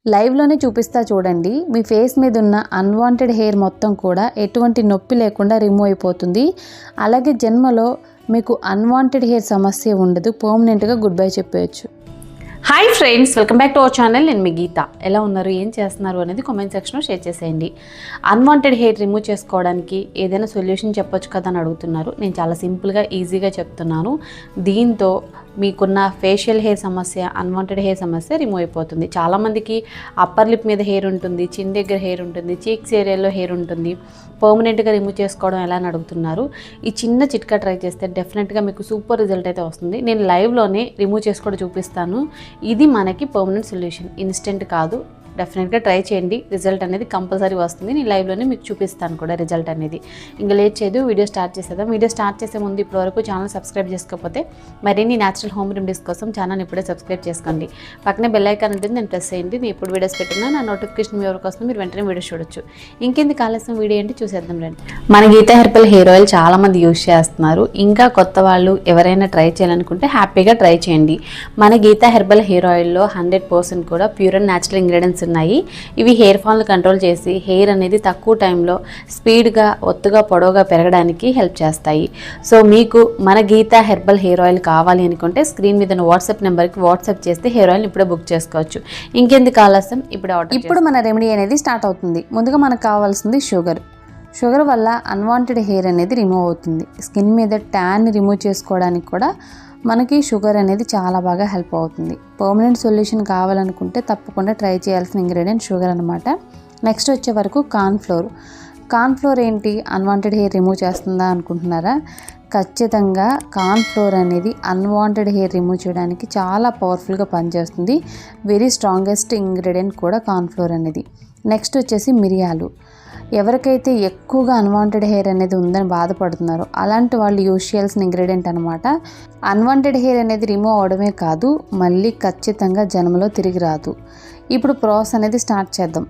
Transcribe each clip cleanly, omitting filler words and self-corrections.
లైవ్లోనే చూపిస్తా చూడండి. మీ ఫేస్ మీద ఉన్న అన్వాంటెడ్ హెయిర్ మొత్తం కూడా ఎటువంటి నొప్పి లేకుండా రిమూవ్ అయిపోతుంది. అలాగే జన్మలో మీకు అన్వాంటెడ్ హెయిర్ సమస్య ఉండదు. పర్మనెంట్గా గుడ్ బై చెప్పేయచ్చు. Hi friends, welcome back to our channel. నేను మీ గీత. ఎలా ఉన్నారు, ఏం చేస్తున్నారు అనేది కామెంట్ సెక్షన్లో షేర్ చేసేయండి. అన్వాంటెడ్ హెయిర్ రిమూవ్ చేసుకోవడానికి ఏదైనా సొల్యూషన్ చెప్పొచ్చు కదా అని అడుగుతున్నారు. నేను చాలా సింపుల్గా ఈజీగా చెప్తున్నాను. దీంతో మీకున్న ఫేషియల్ హెయిర్ సమస్య, అన్వాంటెడ్ హెయిర్ సమస్య రిమూవ్ అయిపోతుంది. చాలామందికి అప్పర్ లిప్ మీద హెయిర్ ఉంటుంది, చిన్ దగ్గర హెయిర్ ఉంటుంది, చీక్స్ ఏరియాలో హెయిర్ ఉంటుంది. పర్మనెంట్గా రిమూవ్ చేసుకోవడం ఎలా అని అడుగుతున్నారు. ఈ చిన్న చిట్కా ట్రై చేస్తే డెఫినెట్గా మీకు సూపర్ రిజల్ట్ అయితే వస్తుంది. నేను లైవ్లోనే రిమూవ్ చేసుకోవడం చూపిస్తాను. ఇది మనకి పర్మనెంట్ సొల్యూషన్, ఇన్స్టెంట్ కాదు. డెఫినెట్గా ట్రై చేయండి, రిజల్ట్ అనేది కంపల్సరీ వస్తుంది. నేను లైవ్లోనే మీకు చూపిస్తాను కూడా రిజల్ట్ అనేది. ఇంకా లేట్ చేయదు, వీడియో స్టార్ట్ చేసేద్దాం. వీడియో స్టార్ట్ చేసే ముందు ఇప్పటివరకు ఛానల్ సబ్స్క్రైబ్ చేసుకోకపోతే మరిన్ని న్యాచురల్ హోమ్ రెమెడీస్ కోసం ఛానల్ ఇప్పుడే సబ్స్క్రైబ్ చేసుకోండి. పక్కనే బెల్ ఐకాన్ ఉంటుంది, నేను ప్రెస్ చేయండి. నేను ఇప్పుడు వీడియోస్ పెట్టినా నా నోటిఫికేషన్ మీ ఎవరికి వస్తుంది, మీరు వెంటనే వీడియో చూడొచ్చు. ఇంకెందుకు ఆలస్యం, వీడియో ఏంటి చూసేద్దాం రండి. మన గీత హెర్బల్ హెయిర్ ఆయిల్ చాలామంది యూజ్ చేస్తున్నారు. ఇంకా కొత్త వాళ్ళు ఎవరైనా ట్రై చేయాలనుకుంటే హ్యాపీగా ట్రై చేయండి. మన గీత హెర్బల్ హెయిర్ ఆయిల్లో 100% కూడా ప్యూర్ అండ్ న్యాచురల్ ఇంగ్రీడియంట్స్ ఉన్నాయి. ఇవి హెయిర్ ఫాల్ని కంట్రోల్ చేసి హెయిర్ అనేది తక్కువ టైంలో స్పీడ్గా, ఒత్తుగా, పొడవుగా పెరగడానికి హెల్ప్ చేస్తాయి. సో మీకు మన గీత హెర్బల్ హెయిర్ ఆయిల్ కావాలి అనుకుంటే స్క్రీన్ మీద వాట్సాప్ నెంబర్కి వాట్సాప్ చేస్తే హెయిర్ ఆయిల్ ఇప్పుడే బుక్ చేసుకోవచ్చు. ఇంకెందుకు ఆలస్యం, ఇప్పుడు మన రెమెడీ అనేది స్టార్ట్ అవుతుంది. ముందుగా మనకు కావాల్సింది షుగర్ వల్ల అన్వాంటెడ్ హెయిర్ అనేది రిమూవ్ అవుతుంది. స్కిన్ మీద ట్యాన్ రిమూవ్ చేసుకోవడానికి కూడా మనకి షుగర్ అనేది చాలా బాగా హెల్ప్ అవుతుంది. పర్మనెంట్ సొల్యూషన్ కావాలనుకుంటే తప్పకుండా ట్రై చేయాల్సిన ఇంగ్రీడియంట్ షుగర్ అనమాట. నెక్స్ట్ వచ్చే వరకు కార్న్ఫ్లోర్ ఏంటి, అన్వాంటెడ్ హెయిర్ రిమూవ్ చేస్తుందా అనుకుంటున్నారా? ఖచ్చితంగా కార్న్ఫ్లోర్ అనేది అన్వాంటెడ్ హెయిర్ రిమూవ్ చేయడానికి చాలా పవర్ఫుల్గా పనిచేస్తుంది. వెరీ స్ట్రాంగెస్ట్ ఇంగ్రీడియంట్ కూడా కార్న్ఫ్లోర్ అనేది. నెక్స్ట్ వచ్చేసి మిరియాలు. ఎవరికైతే ఎక్కువగా అన్వాంటెడ్ హెయిర్ అనేది ఉందని బాధపడుతున్నారో అలాంటి వాళ్ళు యూజ్ చేయాల్సిన ఇంగ్రీడియంట్ అనమాట. అన్వాంటెడ్ హెయిర్ అనేది రిమూవ్ అవడమే కాదు, మళ్ళీ ఖచ్చితంగా జన్మలో తిరిగి రాదు. ఇప్పుడు ప్రాసెస్ అనేది స్టార్ట్ చేద్దాం.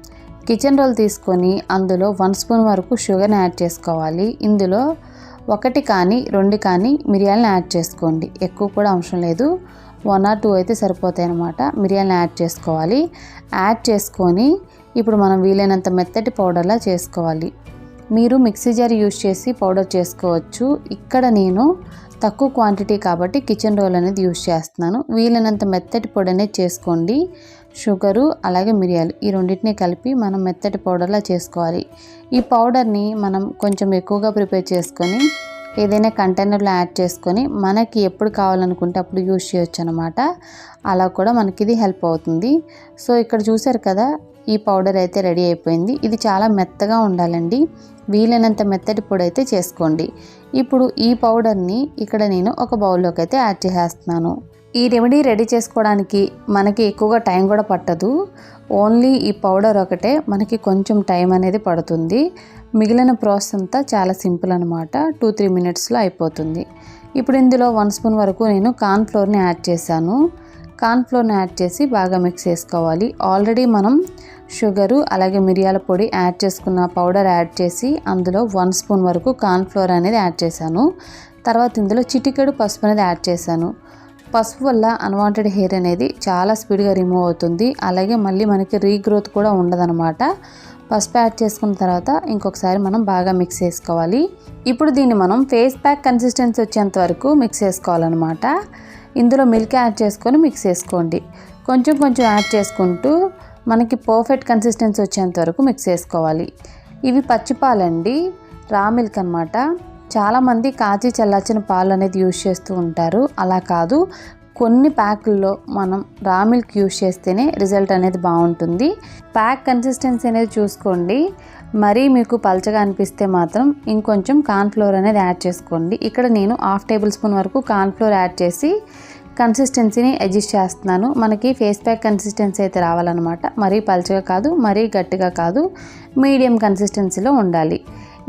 కిచెన్ రోల్ తీసుకొని అందులో 1 స్పూన్ వరకు షుగర్ని యాడ్ చేసుకోవాలి. ఇందులో 1 కానీ 2 కానీ మిరియాలను యాడ్ చేసుకోండి. ఎక్కువ కూడా అవసరం లేదు, 1 or 2 అయితే సరిపోతాయి అన్నమాట. మిరియాలను యాడ్ చేసుకోవాలి. యాడ్ చేసుకొని ఇప్పుడు మనం వీలైనంత మెత్తటి పౌడర్లా చేసుకోవాలి. మీరు మిక్సీ జార్ యూజ్ చేసి పౌడర్ చేసుకోవచ్చు. ఇక్కడ నేను తక్కువ క్వాంటిటీ కాబట్టి కిచెన్ రోల్ అనేది యూజ్ చేస్తున్నాను. వీలైనంత మెత్తటి పొడి అనేది చేసుకోండి. షుగరు అలాగే మిరియాలు ఈ రెండింటిని కలిపి మనం మెత్తటి పౌడర్లా చేసుకోవాలి. ఈ పౌడర్ని మనం కొంచెం ఎక్కువగా ప్రిపేర్ చేసుకొని ఏదైనా కంటైనర్లో యాడ్ చేసుకొని మనకి ఎప్పుడు కావాలనుకుంటే అప్పుడు యూజ్ చేయొచ్చు అనమాట. అలా కూడా మనకి ఇది హెల్ప్ అవుతుంది. సో ఇక్కడ చూసారు కదా, ఈ పౌడర్ అయితే రెడీ అయిపోయింది. ఇది చాలా మెత్తగా ఉండాలండి. వీలైనంత మెత్తటి పొడి అయితే చేసుకోండి. ఇప్పుడు ఈ పౌడర్ని ఇక్కడ నేను ఒక బౌల్లోకి అయితే యాడ్ చేసేస్తున్నాను. ఈ రెమెడీ రెడీ చేసుకోవడానికి మనకి ఎక్కువగా టైం కూడా పట్టదు. ఓన్లీ ఈ పౌడర్ ఒకటే మనకి కొంచెం టైం అనేది పడుతుంది. మిగిలిన ప్రాసెస్ అంతా చాలా సింపుల్ అనమాట. 2-3 మినిట్స్లో అయిపోతుంది. ఇప్పుడు ఇందులో 1 స్పూన్ వరకు నేను కార్న్ఫ్లోర్ని యాడ్ చేశాను. కార్న్ఫ్లోర్ని యాడ్ చేసి బాగా మిక్స్ చేసుకోవాలి. ఆల్రెడీ మనం షుగరు అలాగే మిరియాల పొడి యాడ్ చేసుకున్న పౌడర్ యాడ్ చేసి అందులో 1 స్పూన్ వరకు కార్న్ఫ్లోర్ అనేది యాడ్ చేశాను. తర్వాత ఇందులో చిటికెడు పసుపు అనేది యాడ్ చేశాను. పసుపు వల్ల అన్వాంటెడ్ హెయిర్ అనేది చాలా స్పీడ్గా రిమూవ్ అవుతుంది. అలాగే మళ్ళీ మనకి రీగ్రోత్ కూడా ఉండదన్నమాట. పసుపు యాడ్ చేసుకున్న తర్వాత ఇంకొకసారి మనం బాగా మిక్స్ చేసుకోవాలి. ఇప్పుడు దీన్ని మనం ఫేస్ ప్యాక్ కన్సిస్టెన్సీ వచ్చేంత వరకు మిక్స్ చేసుకోవాలన్నమాట. ఇందులో మిల్క్ యాడ్ చేసుకొని మిక్స్ చేసుకోండి. కొంచెం కొంచెం యాడ్ చేసుకుంటూ మనకి పర్ఫెక్ట్ కన్సిస్టెన్సీ వచ్చేంత వరకు మిక్స్ చేసుకోవాలి. ఇవి పచ్చిపాలండి, రా మిల్క్ అనమాట. చాలామంది కాచి చల్లార్చిన పాలు అనేది యూజ్ చేస్తూ ఉంటారు. అలా కాదు, కొన్ని ప్యాకుల్లో మనం రా మిల్క్ యూజ్ చేస్తేనే రిజల్ట్ అనేది బాగుంటుంది. ప్యాక్ కన్సిస్టెన్సీ అనేది చూసుకోండి. మరీ మీకు పల్చగా అనిపిస్తే మాత్రం ఇంకొంచెం కార్న్ఫ్లోర్ అనేది యాడ్ చేసుకోండి. ఇక్కడ నేను 1/2 టేబుల్ స్పూన్ వరకు కార్న్ఫ్లోర్ యాడ్ చేసి కన్సిస్టెన్సీని అడ్జస్ట్ చేస్తున్నాను. మనకి ఫేస్ ప్యాక్ కన్సిస్టెన్సీ అయితే రావాలన్నమాట. మరీ పల్చగా కాదు, మరీ గట్టిగా కాదు, మీడియం కన్సిస్టెన్సీలో ఉండాలి.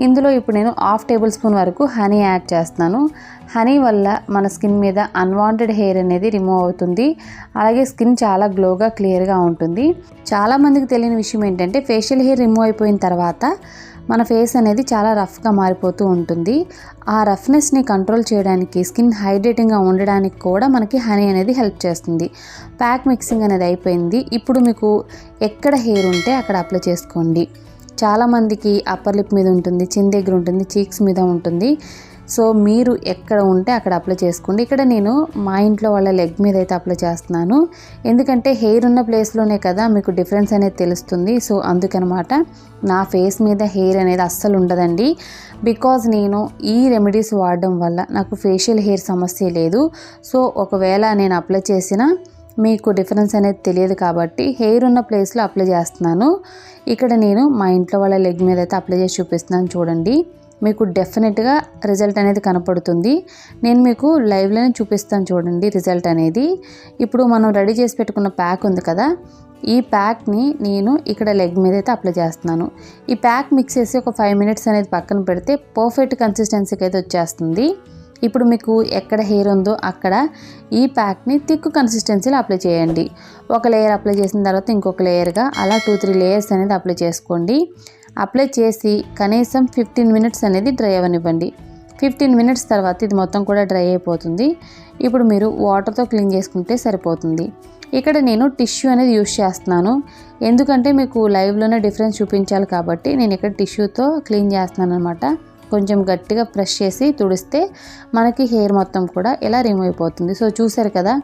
ఇందులో ఇప్పుడు నేను 1/2 టేబుల్ స్పూన్ వరకు హనీ యాడ్ చేస్తున్నాను. హనీ వల్ల మన స్కిన్ మీద అన్వాంటెడ్ హెయిర్ అనేది రిమూవ్ అవుతుంది. అలాగే స్కిన్ చాలా గ్లోగా, క్లియర్గా ఉంటుంది. చాలామందికి తెలియని విషయం ఏంటంటే ఫేషియల్ హెయిర్ రిమూవ్ అయిపోయిన తర్వాత మన ఫేస్ అనేది చాలా రఫ్గా మారిపోతూ ఉంటుంది. ఆ రఫ్నెస్ని కంట్రోల్ చేయడానికి, స్కిన్ హైడ్రేటింగ్గా ఉండడానికి కూడా మనకి హనీ అనేది హెల్ప్ చేస్తుంది. ప్యాక్ మిక్సింగ్ అనేది అయిపోయింది. ఇప్పుడు మీకు ఎక్కడ హెయిర్ ఉంటే అక్కడ అప్లై చేసుకోండి. చాలామందికి అప్పర్ లిప్ మీద ఉంటుంది, చిన్ దగ్గర ఉంటుంది, చీక్స్ మీద ఉంటుంది. సో మీరు ఎక్కడ ఉంటే అక్కడ అప్లై చేసుకోండి. ఇక్కడ నేను మా ఇంట్లో వాళ్ళ లెగ్ మీద అయితే అప్లై చేస్తున్నాను. ఎందుకంటే హెయిర్ ఉన్న ప్లేస్లోనే కదా మీకు డిఫరెన్స్ అనేది తెలుస్తుంది. సో అందుకనమాట నా ఫేస్ మీద హెయిర్ అనేది అస్సలు ఉండదండి. బికాజ్ నేను ఈ రెమెడీస్ వాడడం వల్ల నాకు ఫేషియల్ హెయిర్ సమస్య లేదు. సో ఒకవేళ నేను అప్లై చేసినా మీకు డిఫరెన్స్ అనేది తెలియదు కాబట్టి హెయిర్ ఉన్న ప్లేస్లో అప్లై చేస్తున్నాను. ఇక్కడ నేను మా ఇంట్లో వాళ్ళ లెగ్ మీద అయితే అప్లై చేసి చూపిస్తున్నాను. చూడండి, మీకు డెఫినెట్గా రిజల్ట్ అనేది కనపడుతుంది. నేను మీకు లైవ్లోనే చూపిస్తాను చూడండి రిజల్ట్ అనేది. ఇప్పుడు మనం రెడీ చేసి పెట్టుకున్న ప్యాక్ ఉంది కదా, ఈ ప్యాక్ని నేను ఇక్కడ లెగ్ మీద అయితే అప్లై చేస్తున్నాను. ఈ ప్యాక్ మిక్స్ చేసి ఒక 5 మినిట్స్ అనేది పక్కన పెడితే పర్ఫెక్ట్ కన్సిస్టెన్సీకి అయితే వచ్చేస్తుంది. ఇప్పుడు మీకు ఎక్కడ హెయిర్ ఉందో అక్కడ ఈ ప్యాక్ని థిక్ కన్సిస్టెన్సీలో అప్లై చేయండి. ఒక లేయర్ అప్లై చేసిన తర్వాత ఇంకొక లేయర్గా అలా 2-3 లేయర్స్ అనేది అప్లై చేసుకోండి. అప్లై చేసి కనీసం 15 మినిట్స్ అనేది డ్రై అవ్వనివ్వండి. 15 మినిట్స్ తర్వాత ఇది మొత్తం కూడా డ్రై అయిపోతుంది. ఇప్పుడు మీరు వాటర్తో క్లీన్ చేసుకుంటే సరిపోతుంది. ఇక్కడ నేను టిష్యూ అనేది యూస్ చేస్తున్నాను. ఎందుకంటే మీకు లైవ్లోనే డిఫరెన్స్ చూపించాలి కాబట్టి నేను ఇక్కడ టిష్యూతో క్లీన్ చేస్తున్నాను అనమాట. కొంచెం గట్టిగా ప్రెస్ చేసి తుడిస్తే మనకి హెయిర్ మొత్తం కూడా ఇలా రిమూవ్ అయిపోతుంది. సో చూసారు కదా,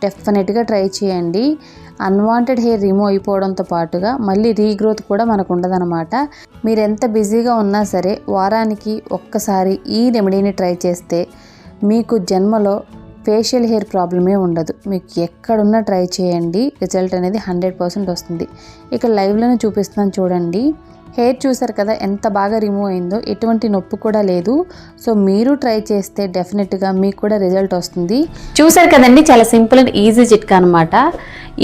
డెఫినెట్గా ట్రై చేయండి. అన్వాంటెడ్ హెయిర్ రిమూవ్ అయిపోవడంతో పాటుగా మళ్ళీ రీగ్రోత్ కూడా మనకు ఉండదన్నమాట. మీరు ఎంత బిజీగా ఉన్నా సరే వారానికి ఒక్కసారి ఈ రెమెడీని ట్రై చేస్తే మీకు జన్మలో ఫేషియల్ హెయిర్ ప్రాబ్లమే ఉండదు. మీకు ఎక్కడున్నా ట్రై చేయండి, రిజల్ట్ అనేది 100% వస్తుంది. ఇక్కడ లైవ్లోనే చూపిస్తున్నాను చూడండి. హెయిర్ చూసారు కదా ఎంత బాగా రిమూవ్ అయిందో, ఎటువంటి నొప్పి కూడా లేదు. సో మీరు ట్రై చేస్తే డెఫినెట్గా మీకు కూడా రిజల్ట్ వస్తుంది. చూసారు కదండి, చాలా సింపుల్ అండ్ ఈజీ చిట్కా అనమాట.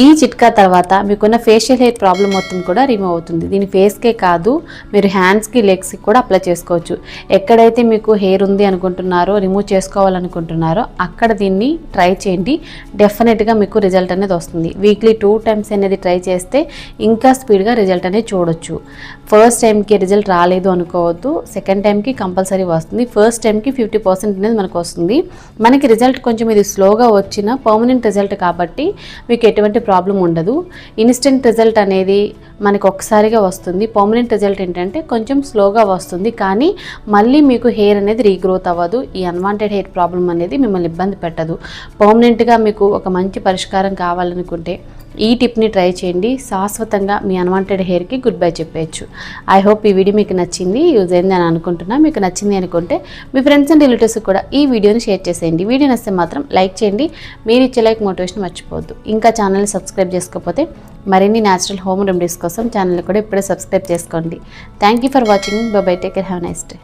ఈ చిట్కా తర్వాత మీకున్న ఫేషియల్ హెయిర్ ప్రాబ్లం మొత్తం కూడా రిమూవ్ అవుతుంది. దీని ఫేస్కే కాదు, మీరు హ్యాండ్స్కి, లెగ్స్కి కూడా అప్లై చేసుకోవచ్చు. ఎక్కడైతే మీకు హెయిర్ ఉంది అనుకుంటున్నారో, రిమూవ్ చేసుకోవాలనుకుంటున్నారో అక్కడ దీన్ని ట్రై చేయండి. డెఫినెట్గా మీకు రిజల్ట్ అనేది వస్తుంది. వీక్లీ 2 టైమ్స్ అనేది ట్రై చేస్తే ఇంకా స్పీడ్గా రిజల్ట్ అనేది చూడొచ్చు. ఫస్ట్ టైంకి రిజల్ట్ రాలేదు అనుకోవద్దు, సెకండ్ టైంకి కంపల్సరీ వస్తుంది. ఫస్ట్ టైంకి 50% అనేది మనకు వస్తుంది. మనకి రిజల్ట్ కొంచెం ఇది స్లోగా వచ్చిన పర్మనెంట్ రిజల్ట్ కాబట్టి మీకు ఎటువంటి ప్రాబ్లం ఉండదు. ఇన్స్టెంట్ రిజల్ట్ అనేది మనకు ఒక్కసారిగా వస్తుంది. పర్మనెంట్ రిజల్ట్ ఏంటంటే కొంచెం స్లోగా వస్తుంది, కానీ మళ్ళీ మీకు హెయిర్ అనేది రీగ్రోత్ అవ్వదు. ఈ అన్వాంటెడ్ హెయిర్ ప్రాబ్లం అనేది మిమ్మల్ని ఇబ్బంది పెట్టదు. పర్మనెంట్గా మీకు ఒక మంచి పరిష్కారం కావాలనుకుంటే ఈ టిప్ని ట్రై చేయండి. శాశ్వతంగా మీ అన్వాంటెడ్ హెయిర్కి గుడ్ బై చెప్పేయచ్చు. ఐ హోప్ ఈ వీడియో మీకు నచ్చింది, యూజ్ అయింది అని అనుకుంటున్నా. మీకు నచ్చింది అనుకుంటే మీ ఫ్రెండ్స్ అండ్ రిలేటివ్స్ కూడా ఈ వీడియోని షేర్ చేసేయండి. వీడియో నచ్చితే మాత్రం లైక్ చేయండి. మీరు ఇచ్చే లైక్ మోటివేషన్ మర్చిపోవద్దు. ఇంకా ఛానల్ని సబ్స్క్రైబ్ చేసుకోకపోతే మరిన్ని న్యాచురల్ హోమ్ రెమెడీస్ కోసం ఛానల్ కూడా ఇప్పుడే సబ్స్క్రైబ్ చేసుకోండి. Thank you for watching. By by, take care, have a nice day.